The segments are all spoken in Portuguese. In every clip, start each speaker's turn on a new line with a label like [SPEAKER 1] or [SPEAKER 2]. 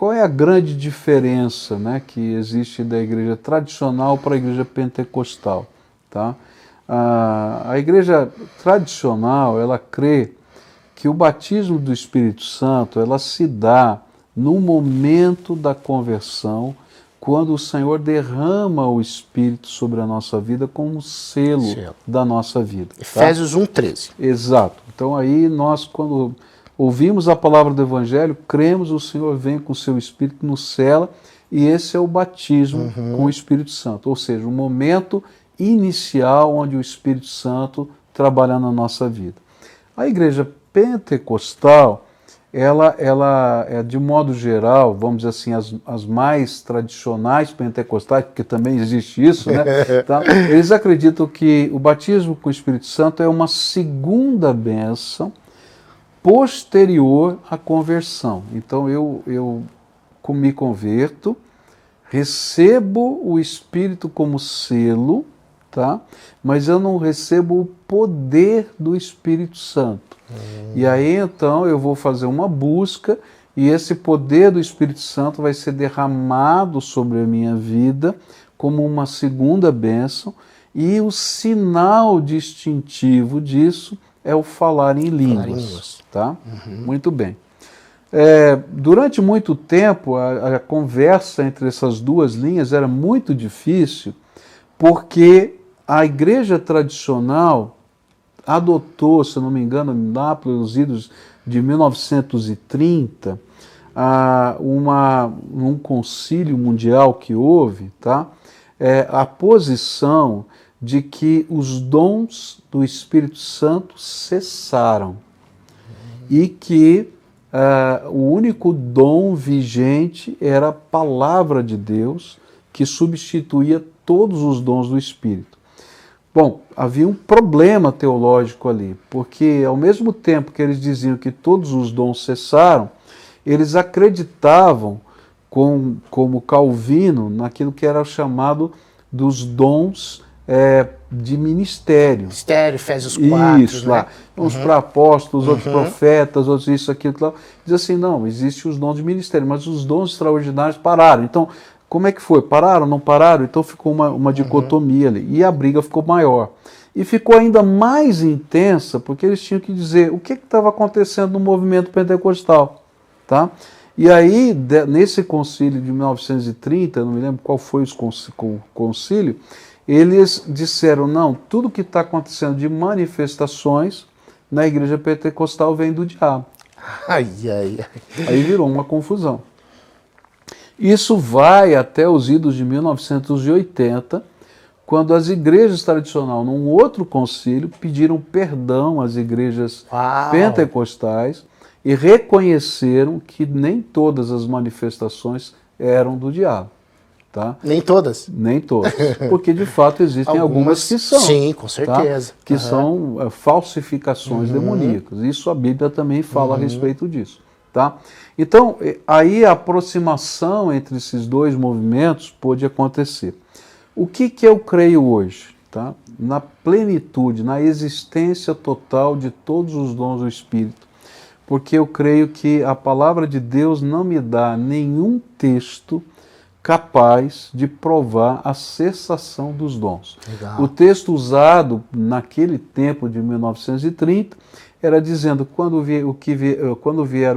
[SPEAKER 1] qual é a grande diferença, né, que existe da igreja tradicional para a igreja pentecostal? Tá? A igreja tradicional, ela crê que o batismo do Espírito Santo, ela se dá no momento da conversão, quando o Senhor derrama o Espírito sobre a nossa vida como selo da nossa vida.
[SPEAKER 2] Efésios 1:13.
[SPEAKER 1] Exato. Então aí nós, quando ouvimos a palavra do Evangelho, cremos, o Senhor vem com o seu Espírito, nos sela, e esse é o batismo com o Espírito Santo. Ou seja, o momento inicial onde o Espírito Santo trabalha na nossa vida. A igreja pentecostal, ela é, de modo geral, vamos dizer assim, as mais tradicionais pentecostais, porque também existe isso, né? Tá? Eles acreditam que o batismo com o Espírito Santo é uma segunda bênção posterior à conversão. Então eu me converto, recebo o Espírito como selo, tá? Mas eu não recebo o poder do Espírito Santo. E aí então eu vou fazer uma busca e esse poder do Espírito Santo vai ser derramado sobre a minha vida como uma segunda bênção, e o sinal distintivo disso é o falar em línguas. Tá? Muito bem. Durante muito tempo a conversa entre essas duas linhas era muito difícil, porque a igreja tradicional adotou, se não me engano, lá pelos idos de 1930, um concílio mundial que houve, tá? A posição de que os dons do Espírito Santo cessaram e que o único dom vigente era a palavra de Deus, que substituía todos os dons do Espírito. Bom, havia um problema teológico ali, porque ao mesmo tempo que eles diziam que todos os dons cessaram, eles acreditavam, como Calvino, naquilo que era chamado dos dons de ministério.
[SPEAKER 2] Ministério, Efésios 4.
[SPEAKER 1] Isso, né? Lá. Uns para apóstolos, outros profetas, outros isso, aquilo, lá. Diz assim, não, existem os dons de ministério, mas os dons extraordinários pararam. Então, como é que foi? Pararam, não pararam? Então ficou uma dicotomia ali. E a briga ficou maior. E ficou ainda mais intensa, porque eles tinham que dizer o que estava acontecendo no movimento pentecostal. Tá? E aí, nesse concílio de 1930, não me lembro qual foi o concílio, eles disseram, não, tudo que está acontecendo de manifestações na igreja pentecostal vem do diabo. Aí virou uma confusão. Isso vai até os idos de 1980, quando as igrejas tradicionais, num outro concílio, pediram perdão às igrejas pentecostais e reconheceram que nem todas as manifestações eram do diabo. Tá?
[SPEAKER 2] Nem todas?
[SPEAKER 1] Nem todas, porque de fato existem algumas que são.
[SPEAKER 2] Sim, com certeza.
[SPEAKER 1] Tá? Que são falsificações demoníacas. Isso a Bíblia também fala a respeito disso. Tá? Então, aí a aproximação entre esses dois movimentos pôde acontecer. O que eu creio hoje? Tá? Na plenitude, na existência total de todos os dons do Espírito, porque eu creio que a palavra de Deus não me dá nenhum texto capaz de provar a cessação dos dons. Legal. O texto usado naquele tempo de 1930 era dizendo quando vier o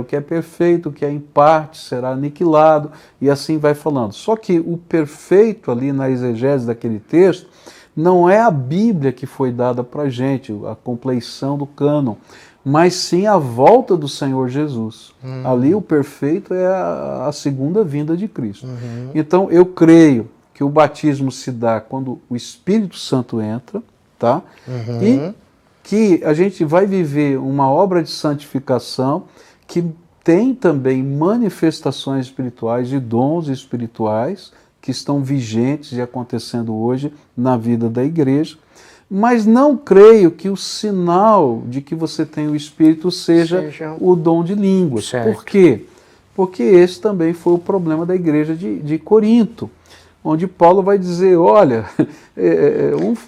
[SPEAKER 1] que é perfeito, o que é em parte será aniquilado, e assim vai falando. Só que o perfeito ali na exegese daquele texto não é a Bíblia que foi dada para a gente, a compleição do cânon, mas sim a volta do Senhor Jesus. Ali o perfeito é a segunda vinda de Cristo. Então eu creio que o batismo se dá quando o Espírito Santo entra, tá? E que a gente vai viver uma obra de santificação que tem também manifestações espirituais e dons espirituais que estão vigentes e acontecendo hoje na vida da igreja, mas não creio que o sinal de que você tem o Espírito seja o dom de línguas.
[SPEAKER 2] Certo.
[SPEAKER 1] Por quê? Porque esse também foi o problema da igreja de Corinto, onde Paulo vai dizer, olha,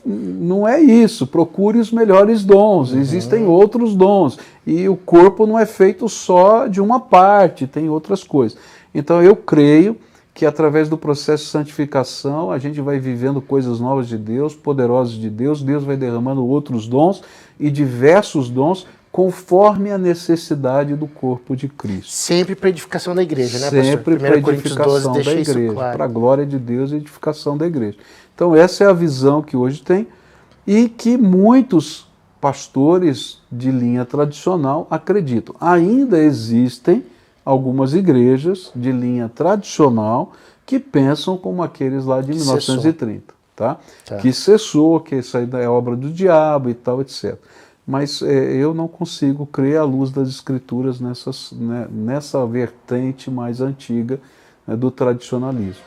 [SPEAKER 1] não é isso, procure os melhores dons, existem outros dons, e o corpo não é feito só de uma parte, tem outras coisas. Então eu creio que através do processo de santificação a gente vai vivendo coisas novas de Deus, poderosas de Deus, Deus vai derramando outros dons e diversos dons conforme a necessidade do corpo de Cristo.
[SPEAKER 2] Sempre para edificação da igreja, né, pastor?
[SPEAKER 1] Sempre para edificação da igreja, para a glória de Deus e edificação da igreja. Então essa é a visão que hoje tem e que muitos pastores de linha tradicional acreditam. Ainda existem algumas igrejas de linha tradicional que pensam como aqueles lá de 1930, tá? Que cessou, que isso aí é obra do diabo e tal, etc. Mas eu não consigo crer à luz das Escrituras nessa vertente mais antiga do tradicionalismo.